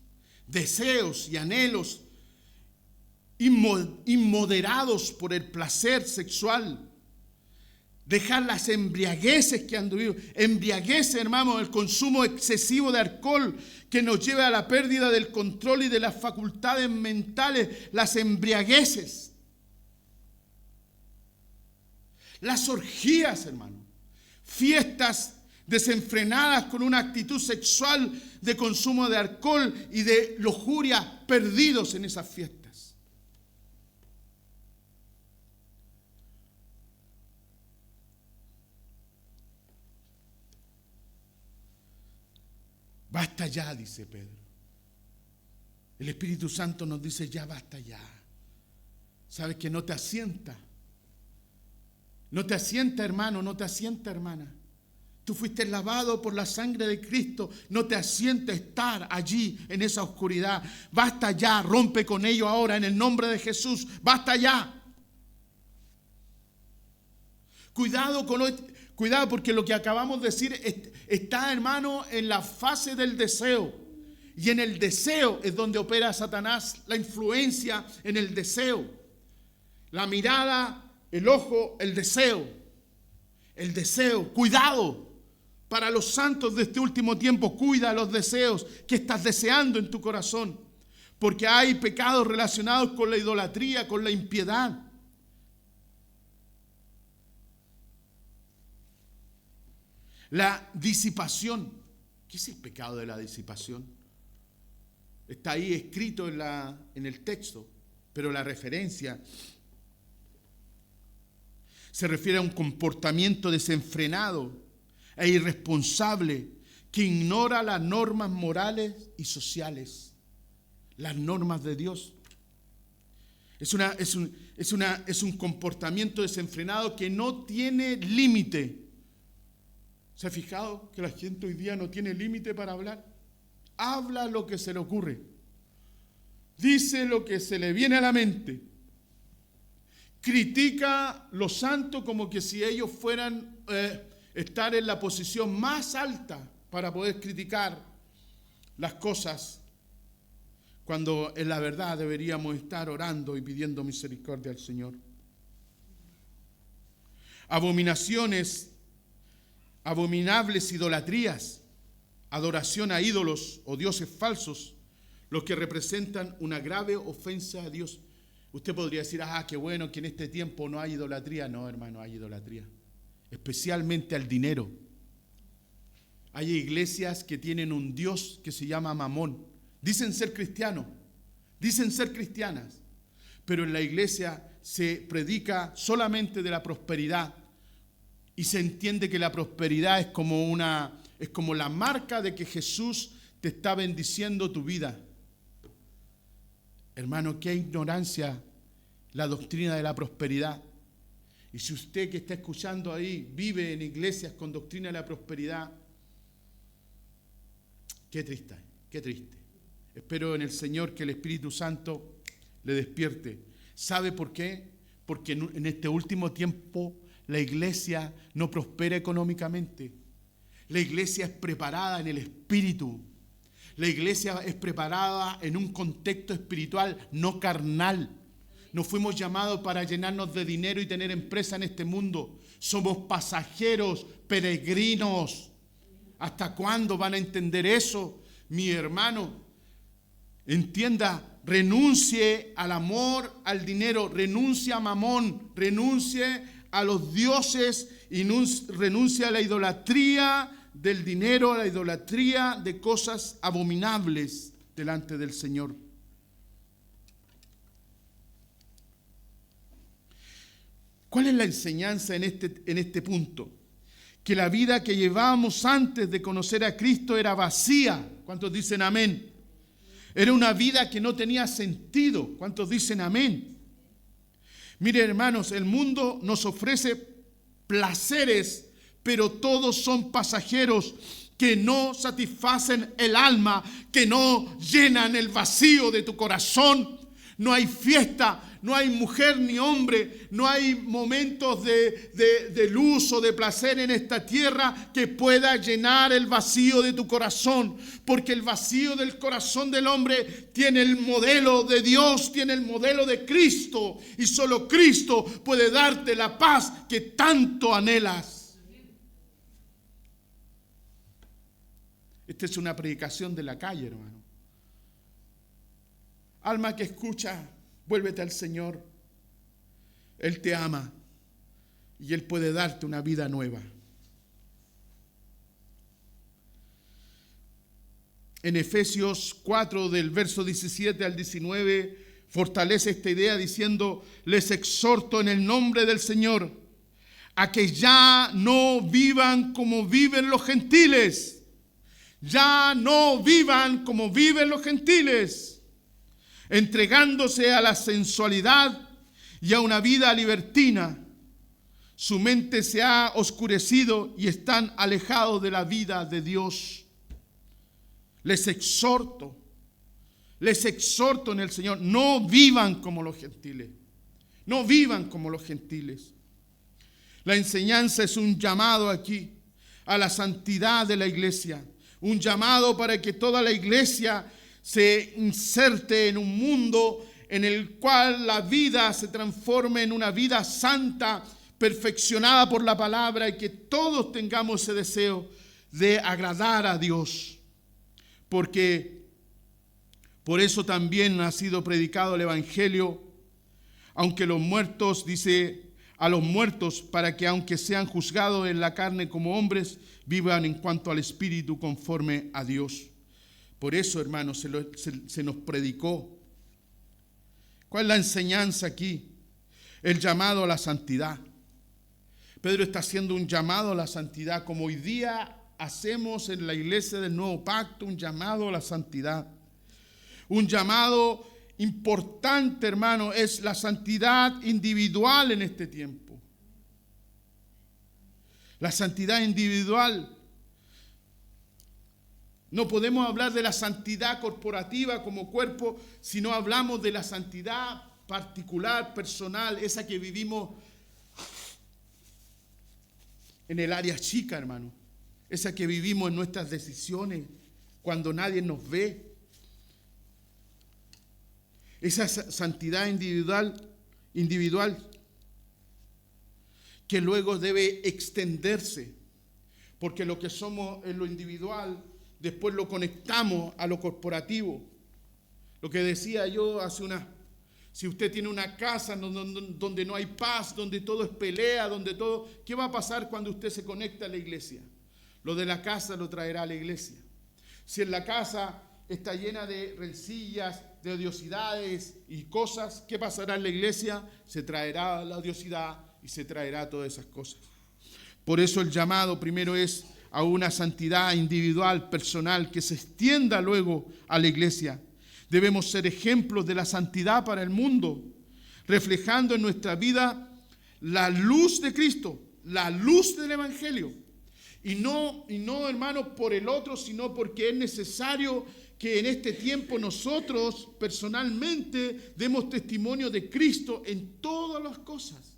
deseos y anhelos inmoderados por el placer sexual. Dejar las embriagueces que han vivido. Embriaguez, hermano, el consumo excesivo de alcohol que nos lleva a la pérdida del control y de las facultades mentales. Las embriagueces. Las orgías, hermano. Fiestas desenfrenadas con una actitud sexual de consumo de alcohol y de lujuria, perdidos en esas fiestas. Basta ya, dice Pedro. El Espíritu Santo nos dice, ya basta ya. ¿Sabes que no te asienta? No te asienta, hermano, no te asienta, hermana. Tú fuiste lavado por la sangre de Cristo. No te asienta estar allí en esa oscuridad. Basta ya, rompe con ello ahora en el nombre de Jesús. Basta ya. Cuidado porque lo que acabamos de decir está, hermano, en la fase del deseo. Y en el deseo es donde opera Satanás, la influencia en el deseo. La mirada, el ojo, el deseo. El deseo, cuidado. Para los santos de este último tiempo, cuida los deseos que estás deseando en tu corazón. Porque hay pecados relacionados con la idolatría, con la impiedad. La disipación. ¿Qué es el pecado de la disipación? Está ahí escrito en el texto, pero la referencia se refiere a un comportamiento desenfrenado e irresponsable que ignora las normas morales y sociales, las normas de Dios. Es un comportamiento desenfrenado que no tiene límite. ¿Se ha fijado que la gente hoy día no tiene límite para hablar? Habla lo que se le ocurre. Dice lo que se le viene a la mente. Critica los santos como que si ellos fueran estar en la posición más alta para poder criticar las cosas, cuando en la verdad deberíamos estar orando y pidiendo misericordia al Señor. Abominaciones, abominables idolatrías, adoración a ídolos o dioses falsos, los que representan una grave ofensa a Dios. Usted podría decir, qué bueno que en este tiempo no hay idolatría. No, hermano, hay idolatría. Especialmente al dinero. Hay iglesias que tienen un Dios que se llama Mamón. Dicen ser cristianos, dicen ser cristianas, pero en la iglesia se predica solamente de la prosperidad y se entiende que la prosperidad es como la marca de que Jesús te está bendiciendo tu vida. Hermano, qué ignorancia la doctrina de la prosperidad. Y si usted que está escuchando ahí vive en iglesias con doctrina de la prosperidad, qué triste, qué triste. Espero en el Señor que el Espíritu Santo le despierte. ¿Sabe por qué? Porque en este último tiempo la iglesia no prospera económicamente. La iglesia es preparada en el Espíritu. La iglesia es preparada en un contexto espiritual, no carnal. No fuimos llamados para llenarnos de dinero y tener empresa en este mundo. Somos pasajeros, peregrinos. ¿Hasta cuándo van a entender eso, mi hermano? Entienda, renuncie al amor, al dinero, renuncie a Mamón, renuncie a los dioses y renuncie a la idolatría del dinero, a la idolatría de cosas abominables delante del Señor. ¿Cuál es la enseñanza en este punto? Que la vida que llevábamos antes de conocer a Cristo era vacía. ¿Cuántos dicen amén? Era una vida que no tenía sentido. ¿Cuántos dicen amén? Mire, hermanos, el mundo nos ofrece placeres, pero todos son pasajeros que no satisfacen el alma, que no llenan el vacío de tu corazón. No hay fiesta, no hay mujer ni hombre, no hay momentos de luz o de placer en esta tierra que pueda llenar el vacío de tu corazón. Porque el vacío del corazón del hombre tiene el modelo de Dios, tiene el modelo de Cristo. Y solo Cristo puede darte la paz que tanto anhelas. Esta es una predicación de la calle, hermano. Alma que escucha, vuélvete al Señor. Él te ama y Él puede darte una vida nueva. en Efesios 4, del verso 17 al 19, fortalece esta idea diciendo: les exhorto en el nombre del Señor a que ya no vivan como viven los gentiles. Ya no vivan como viven los gentiles, entregándose a la sensualidad y a una vida libertina. Su mente se ha oscurecido y están alejados de la vida de Dios. Les exhorto en el Señor, no vivan como los gentiles. No vivan como los gentiles. La enseñanza es un llamado aquí a la santidad de la iglesia. Un llamado para que toda la iglesia se inserte en un mundo en el cual la vida se transforme en una vida santa, perfeccionada por la palabra, y que todos tengamos ese deseo de agradar a Dios. Porque por eso también ha sido predicado el Evangelio, aunque los muertos, dice, a los muertos, para que aunque sean juzgados en la carne como hombres, vivan en cuanto al Espíritu conforme a Dios. Por eso, hermanos, se nos predicó. ¿Cuál es la enseñanza aquí? El llamado a la santidad. Pedro está haciendo un llamado a la santidad, como hoy día hacemos en la iglesia del Nuevo Pacto, un llamado a la santidad. Un llamado importante, hermano, es la santidad individual en este tiempo. La santidad individual. No podemos hablar de la santidad corporativa como cuerpo, si no hablamos de la santidad particular, personal, esa que vivimos en el área chica, hermano. Esa que vivimos en nuestras decisiones, cuando nadie nos ve. Esa santidad individual que luego debe extenderse, porque lo que somos en lo individual, después lo conectamos a lo corporativo. Lo que decía yo si usted tiene una casa donde no hay paz, donde todo es pelea, ¿qué va a pasar cuando usted se conecta a la iglesia? Lo de la casa lo traerá a la iglesia. Si en la casa está llena de rencillas, de odiosidades y cosas, ¿qué pasará en la iglesia? Se traerá la odiosidad y se traerá todas esas cosas. Por eso el llamado primero es a una santidad individual, personal, que se extienda luego a la iglesia. Debemos ser ejemplos de la santidad para el mundo, reflejando en nuestra vida la luz de Cristo, la luz del Evangelio. Y no, hermano, por el otro, sino porque es necesario que en este tiempo nosotros personalmente demos testimonio de Cristo en todas las cosas.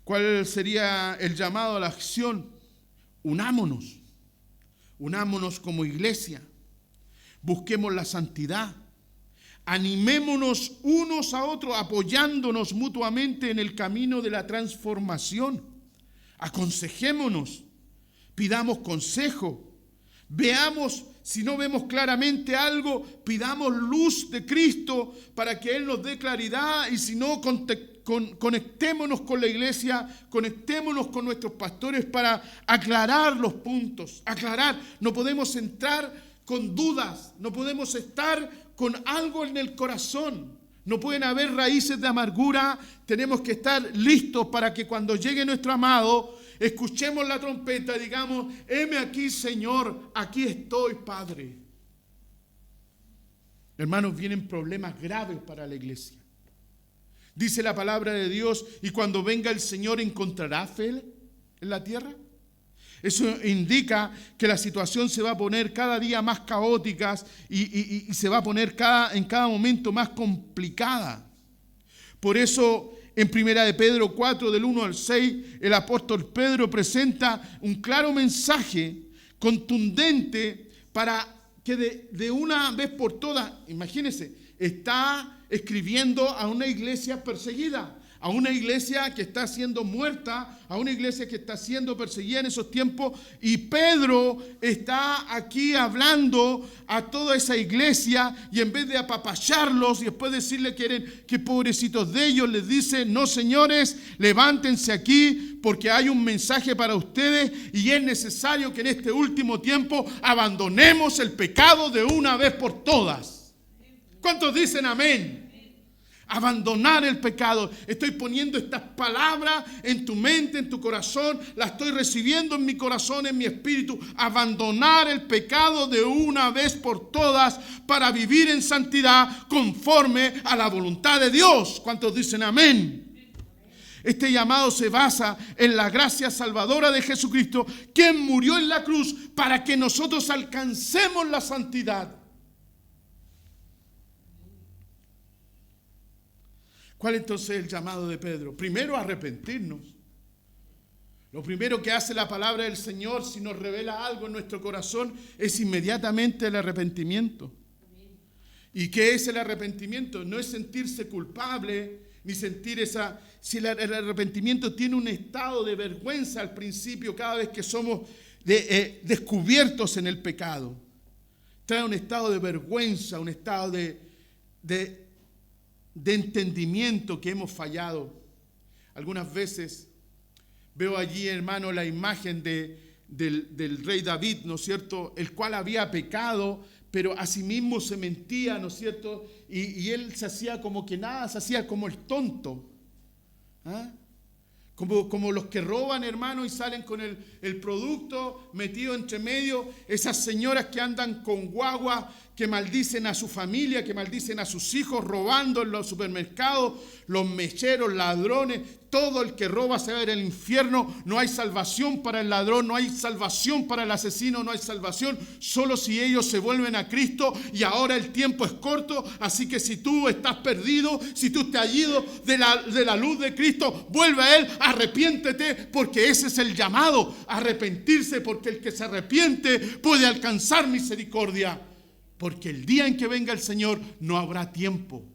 ¿Cuál sería el llamado a la acción? Unámonos como iglesia, busquemos la santidad, animémonos unos a otros, apoyándonos mutuamente en el camino de la transformación, aconsejémonos, pidamos consejo, veamos, si no vemos claramente algo, pidamos luz de Cristo para que Él nos dé claridad, y si no, conectémonos con la iglesia, conectémonos con nuestros pastores para aclarar los puntos, no podemos entrar con dudas, no podemos estar con algo en el corazón, no pueden haber raíces de amargura, tenemos que estar listos para que cuando llegue nuestro amado, escuchemos la trompeta y digamos: heme aquí, Señor, aquí estoy, Padre. Hermanos, vienen problemas graves para la iglesia. Dice la palabra de Dios: y cuando venga el Señor, ¿encontrará fe en la tierra? Eso indica que la situación se va a poner cada día más caótica y se va a poner en cada momento más complicada. Por eso, en 1 de Pedro 4, del 1 al 6, el apóstol Pedro presenta un claro mensaje contundente para que de una vez por todas, imagínense, está escribiendo a una iglesia perseguida, a una iglesia que está siendo muerta, a una iglesia que está siendo perseguida en esos tiempos, y Pedro está aquí hablando a toda esa iglesia, y en vez de apapacharlos y después decirle que pobrecitos de ellos, les dice: no, señores, levántense aquí porque hay un mensaje para ustedes y es necesario que en este último tiempo abandonemos el pecado de una vez por todas. ¿Cuántos dicen amén? Abandonar el pecado. Estoy poniendo estas palabras en tu mente, en tu corazón. Las estoy recibiendo en mi corazón, en mi espíritu. Abandonar el pecado de una vez por todas para vivir en santidad conforme a la voluntad de Dios. ¿Cuántos dicen amén? Este llamado se basa en la gracia salvadora de Jesucristo, quien murió en la cruz para que nosotros alcancemos la santidad. ¿Cuál entonces es el llamado de Pedro? Primero, arrepentirnos. Lo primero que hace la palabra del Señor, si nos revela algo en nuestro corazón, es inmediatamente el arrepentimiento. ¿Y qué es el arrepentimiento? No es sentirse culpable, ni sentir esa... Si el arrepentimiento tiene un estado de vergüenza al principio, cada vez que somos descubiertos en el pecado. Trae un estado de vergüenza, un estado de entendimiento que hemos fallado. Algunas veces veo allí, hermano, la imagen del rey David, ¿no es cierto?, el cual había pecado, pero a sí mismo se mentía, ¿no es cierto?, y él se hacía como que nada, se hacía como el tonto. ¿Ah? Como los que roban, hermano, y salen con el producto metido entre medio. Esas señoras que andan con guagua, que maldicen a su familia, que maldicen a sus hijos, robando en los supermercados, los mecheros, ladrones. Todo el que roba se va a ir al infierno. No hay salvación para el ladrón, no hay salvación para el asesino, no hay salvación. Solo si ellos se vuelven a Cristo, y ahora el tiempo es corto. Así que si tú estás perdido, si tú te has ido de la luz de Cristo, vuelve a Él, arrepiéntete, porque ese es el llamado, arrepentirse, porque el que se arrepiente puede alcanzar misericordia. Porque el día en que venga el Señor no habrá tiempo.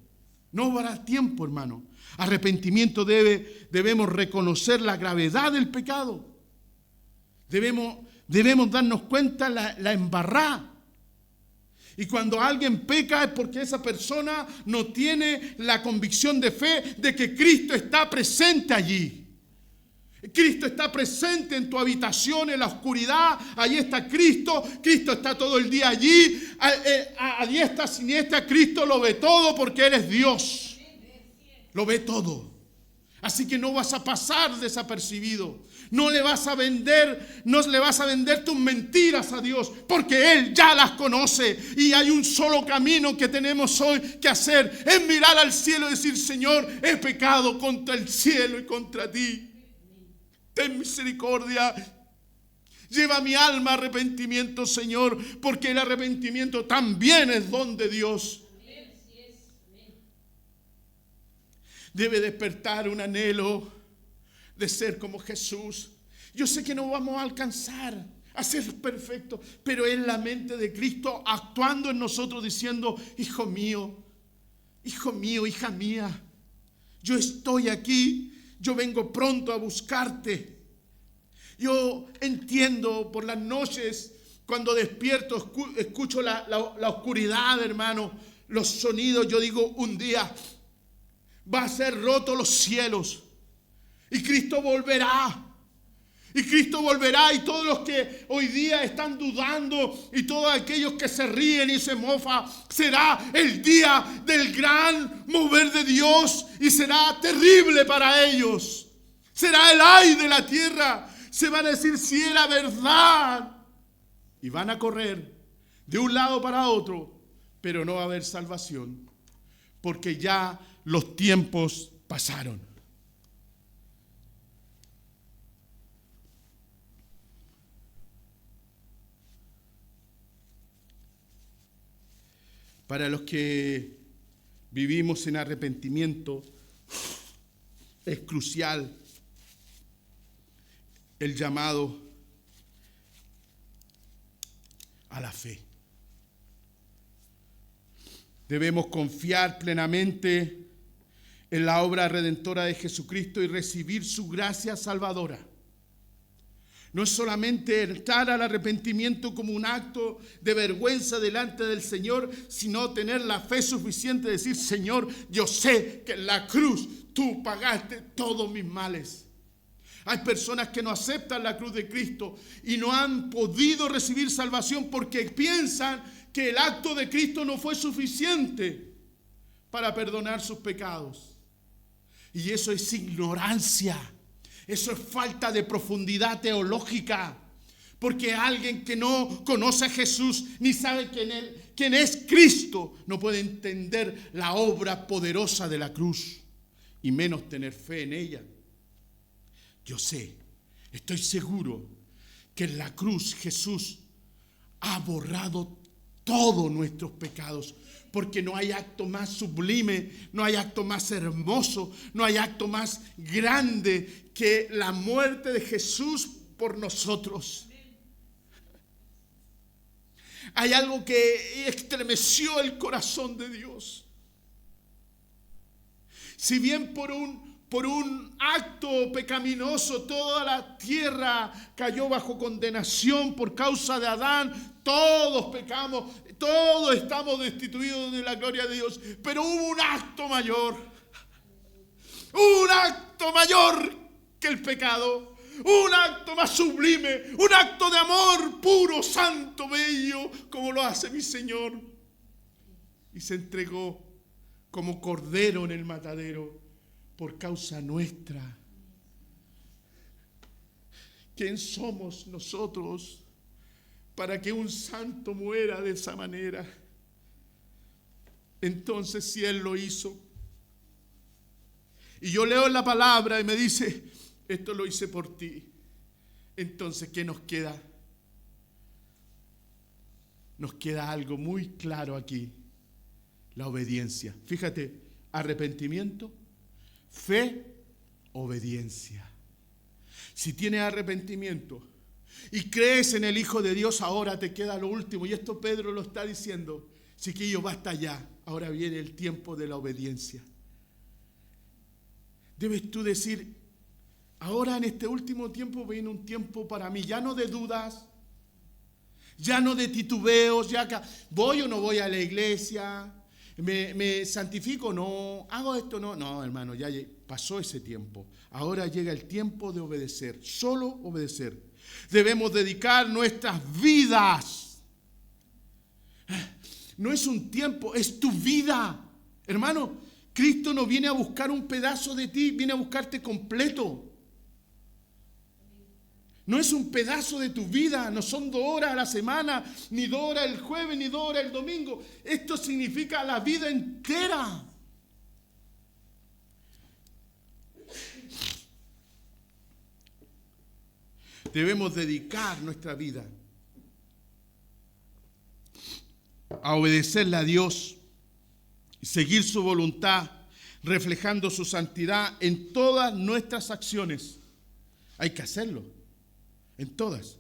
No habrá tiempo, hermano. Arrepentimiento debemos reconocer la gravedad del pecado. Debemos darnos cuenta la embarrada. Y cuando alguien peca es porque esa persona no tiene la convicción de fe de que Cristo está presente allí. Cristo está presente en tu habitación, en la oscuridad. Allí está Cristo. Cristo está todo el día allí. A diestra, siniestra, Cristo lo ve todo porque Él es Dios. Lo ve todo. Así que no vas a pasar desapercibido. No le vas a vender tus mentiras a Dios, porque Él ya las conoce. Y hay un solo camino que tenemos hoy que hacer: es mirar al cielo y decir: Señor, he pecado contra el cielo y contra ti. Ten misericordia. Lleva mi alma a arrepentimiento, Señor, porque el arrepentimiento también es don de Dios. Debe despertar un anhelo de ser como Jesús. Yo sé que no vamos a alcanzar a ser perfectos, pero es la mente de Cristo actuando en nosotros, diciendo: hijo mío, hija mía, yo estoy aquí. Yo vengo pronto a buscarte. Yo entiendo por las noches, cuando despierto, escucho la oscuridad, hermano, los sonidos. Yo digo: un día va a ser roto los cielos y Cristo volverá. Y Cristo volverá, y todos los que hoy día están dudando y todos aquellos que se ríen y se mofan, será el día del gran mover de Dios y será terrible para ellos. Será el ay de la tierra. Se van a decir: si era verdad. Y van a correr de un lado para otro, pero no va a haber salvación, porque ya los tiempos pasaron. Para los que vivimos en arrepentimiento, es crucial el llamado a la fe. Debemos confiar plenamente en la obra redentora de Jesucristo y recibir su gracia salvadora. No es solamente entrar al arrepentimiento como un acto de vergüenza delante del Señor, sino tener la fe suficiente de decir: Señor, yo sé que en la cruz tú pagaste todos mis males. Hay personas que no aceptan la cruz de Cristo y no han podido recibir salvación porque piensan que el acto de Cristo no fue suficiente para perdonar sus pecados. Y eso es ignorancia. Eso es falta de profundidad teológica, porque alguien que no conoce a Jesús ni sabe quién es Cristo no puede entender la obra poderosa de la cruz y menos tener fe en ella. Yo sé, estoy seguro que en la cruz Jesús ha borrado todos nuestros pecados. Porque no hay acto más sublime, no hay acto más hermoso, no hay acto más grande que la muerte de Jesús por nosotros. Hay algo que estremeció el corazón de Dios. Si bien por un acto pecaminoso toda la tierra cayó bajo condenación por causa de Adán, todos pecamos, todos estamos destituidos de la gloria de Dios, pero hubo un acto mayor que el pecado, un acto más sublime, un acto de amor puro, santo, bello, como lo hace mi Señor, y se entregó como cordero en el matadero por causa nuestra. ¿Quién somos nosotros para que un santo muera de esa manera? Entonces, si Él lo hizo, y yo leo la palabra y me dice: esto lo hice por ti, entonces, ¿qué nos queda? Nos queda algo muy claro aquí: la obediencia. Fíjate, arrepentimiento, fe, obediencia. Si tienes arrepentimiento y crees en el Hijo de Dios, ahora te queda lo último. Y esto Pedro lo está diciendo: chiquillo, basta ya. Ahora viene el tiempo de la obediencia. Debes tú decir: ahora en este último tiempo viene un tiempo para mí, ya no de dudas, ya no de titubeos, ya que voy o no voy a la iglesia, me santifico, no, hago esto, no, hermano, ya pasó ese tiempo. Ahora llega el tiempo de obedecer, solo obedecer. Debemos dedicar nuestras vidas. No es un tiempo, es tu vida. Hermano, Cristo no viene a buscar un pedazo de ti, viene a buscarte completo. No es un pedazo de tu vida, no son 2 horas a la semana, ni 2 horas el jueves, ni 2 horas el domingo. Esto significa la vida entera. Debemos dedicar nuestra vida a obedecerle a Dios y seguir su voluntad, reflejando su santidad en todas nuestras acciones. Hay que hacerlo, en todas.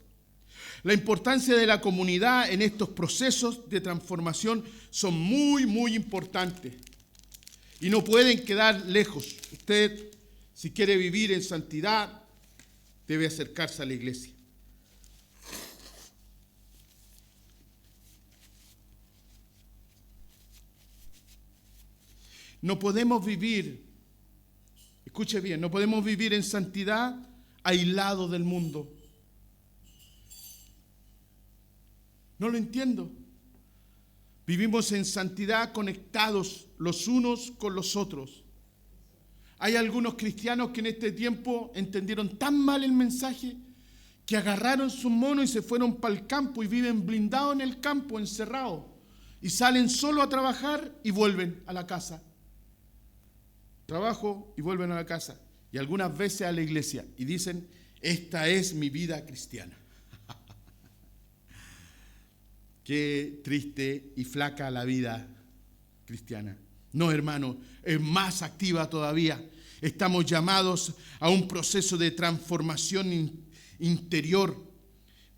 La importancia de la comunidad en estos procesos de transformación son muy, muy importantes y no pueden quedar lejos. Usted, si quiere vivir en santidad, debe acercarse a la iglesia. No podemos vivir, escuche bien, no podemos vivir en santidad aislados del mundo. No lo entiendo. Vivimos en santidad conectados los unos con los otros. Hay algunos cristianos que en este tiempo entendieron tan mal el mensaje que agarraron sus monos y se fueron para el campo y viven blindados en el campo, encerrados. Y salen solo a trabajar y vuelven a la casa. Trabajo y vuelven a la casa. Y algunas veces a la iglesia. Y dicen: esta es mi vida cristiana. Qué triste y flaca la vida cristiana. No, hermano, es más activa todavía. Estamos llamados a un proceso de transformación interior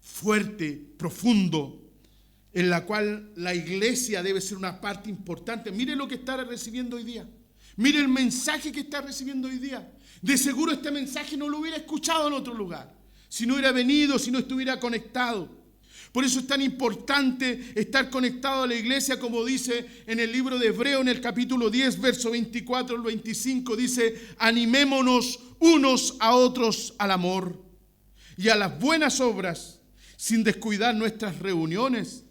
fuerte, profundo, en la cual la iglesia debe ser una parte importante. Mire lo que está recibiendo hoy día. Mire el mensaje que está recibiendo hoy día. De seguro este mensaje no lo hubiera escuchado en otro lugar, si no hubiera venido, si no estuviera conectado. Por eso es tan importante estar conectado a la iglesia, como dice en el libro de Hebreos, en el capítulo 10, verso 24 al 25, dice: animémonos unos a otros al amor y a las buenas obras, sin descuidar nuestras reuniones,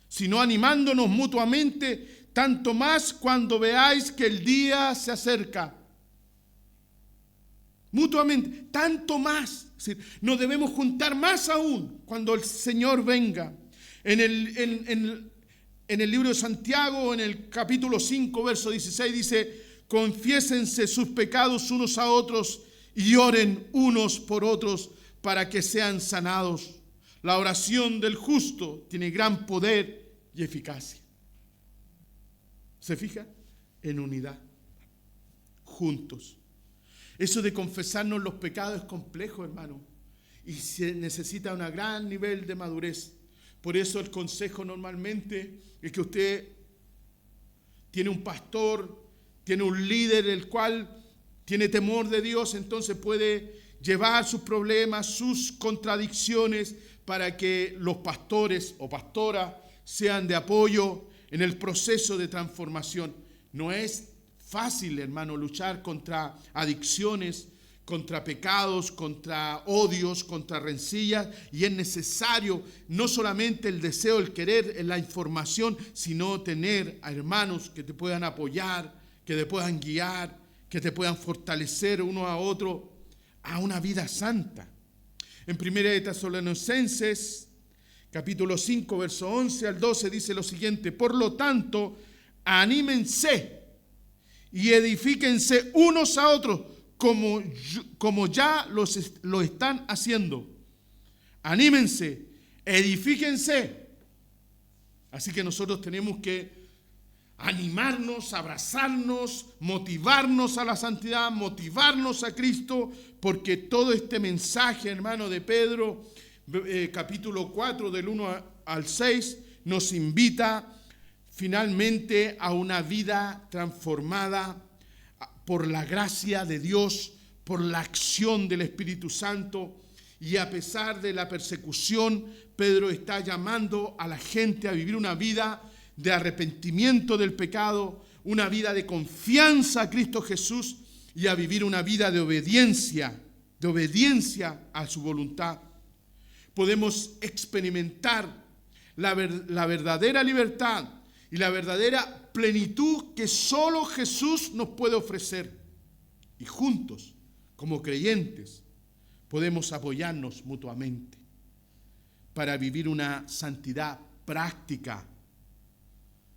sino animándonos mutuamente, tanto más cuando veáis que el día se acerca. Mutuamente, tanto más. Es decir, nos debemos juntar más aún cuando el Señor venga. En el libro de Santiago, en el capítulo 5, verso 16, dice: confiésense sus pecados unos a otros y oren unos por otros para que sean sanados. La oración del justo tiene gran poder y eficacia. ¿Se fija? En unidad, juntos. Eso de confesarnos los pecados es complejo, hermano, y se necesita un gran nivel de madurez. Por eso el consejo normalmente es que usted tiene un pastor, tiene un líder el cual tiene temor de Dios, entonces puede llevar sus problemas, sus contradicciones, para que los pastores o pastoras sean de apoyo en el proceso de transformación. No es fácil, hermano, luchar contra adicciones, contra pecados, contra odios, contra rencillas, y es necesario no solamente el deseo, el querer, la información, sino tener a hermanos que te puedan apoyar, que te puedan guiar, que te puedan fortalecer uno a otro a una vida santa. En 1 de Tesalonicenses, capítulo 5, verso 11 al 12, dice lo siguiente: por lo tanto, anímense y edifíquense unos a otros, como ya lo están haciendo. Anímense, edifíquense. Así que nosotros tenemos que animarnos, abrazarnos, motivarnos a la santidad, motivarnos a Cristo, porque todo este mensaje, hermano, de Pedro, capítulo 4, del 1 al 6, nos invita finalmente a una vida transformada por la gracia de Dios, por la acción del Espíritu Santo. Y a pesar de la persecución, Pedro está llamando a la gente a vivir una vida de arrepentimiento del pecado, una vida de confianza a Cristo Jesús, y a vivir una vida de obediencia a su voluntad. Podemos experimentar la verdadera libertad y la verdadera plenitud que solo Jesús nos puede ofrecer. Y juntos, como creyentes, podemos apoyarnos mutuamente para vivir una santidad práctica.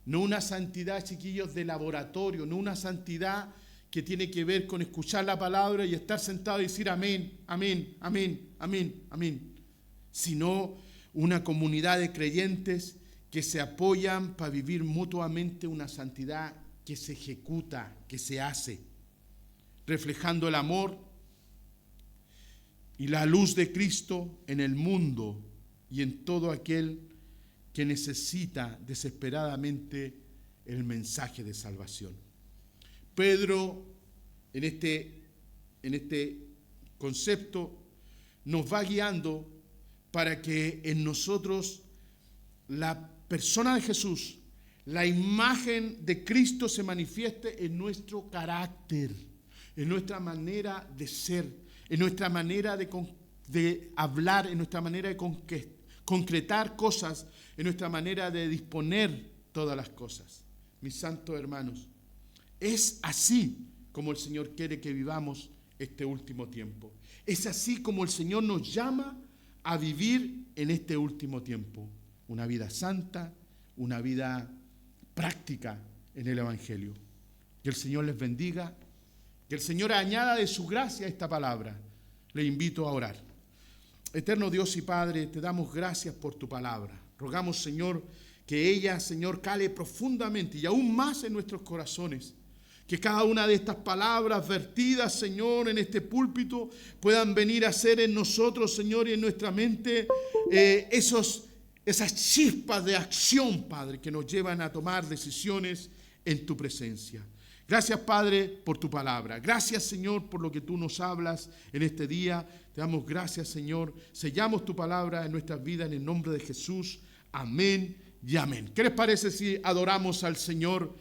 No una santidad, chiquillos, de laboratorio, no una santidad que tiene que ver con escuchar la palabra y estar sentado y decir amén, amén, amén, amén, amén. Sino una comunidad de creyentes que se apoyan para vivir mutuamente una santidad que se ejecuta, que se hace, reflejando el amor y la luz de Cristo en el mundo y en todo aquel que necesita desesperadamente el mensaje de salvación. Pedro, en este concepto, nos va guiando para que en nosotros la persona de Jesús, la imagen de Cristo se manifieste en nuestro carácter, en nuestra manera de ser, en nuestra manera de hablar, en nuestra manera de concretar cosas, en nuestra manera de disponer todas las cosas. Mis santos hermanos, es así como el Señor quiere que vivamos este último tiempo. Es así como el Señor nos llama a vivir en este último tiempo. Una vida santa, una vida práctica en el Evangelio. Que el Señor les bendiga, que el Señor añada de su gracia a esta palabra. Le invito a orar. Eterno Dios y Padre, te damos gracias por tu palabra. Rogamos, Señor, que ella, Señor, cale profundamente y aún más en nuestros corazones. Que cada una de estas palabras vertidas, Señor, en este púlpito puedan venir a ser en nosotros, Señor, y en nuestra mente esas chispas de acción, Padre, que nos llevan a tomar decisiones en tu presencia. Gracias, Padre, por tu palabra. Gracias, Señor, por lo que tú nos hablas en este día. Te damos gracias, Señor. Sellamos tu palabra en nuestras vidas en el nombre de Jesús. Amén y amén. ¿Qué les parece si adoramos al Señor?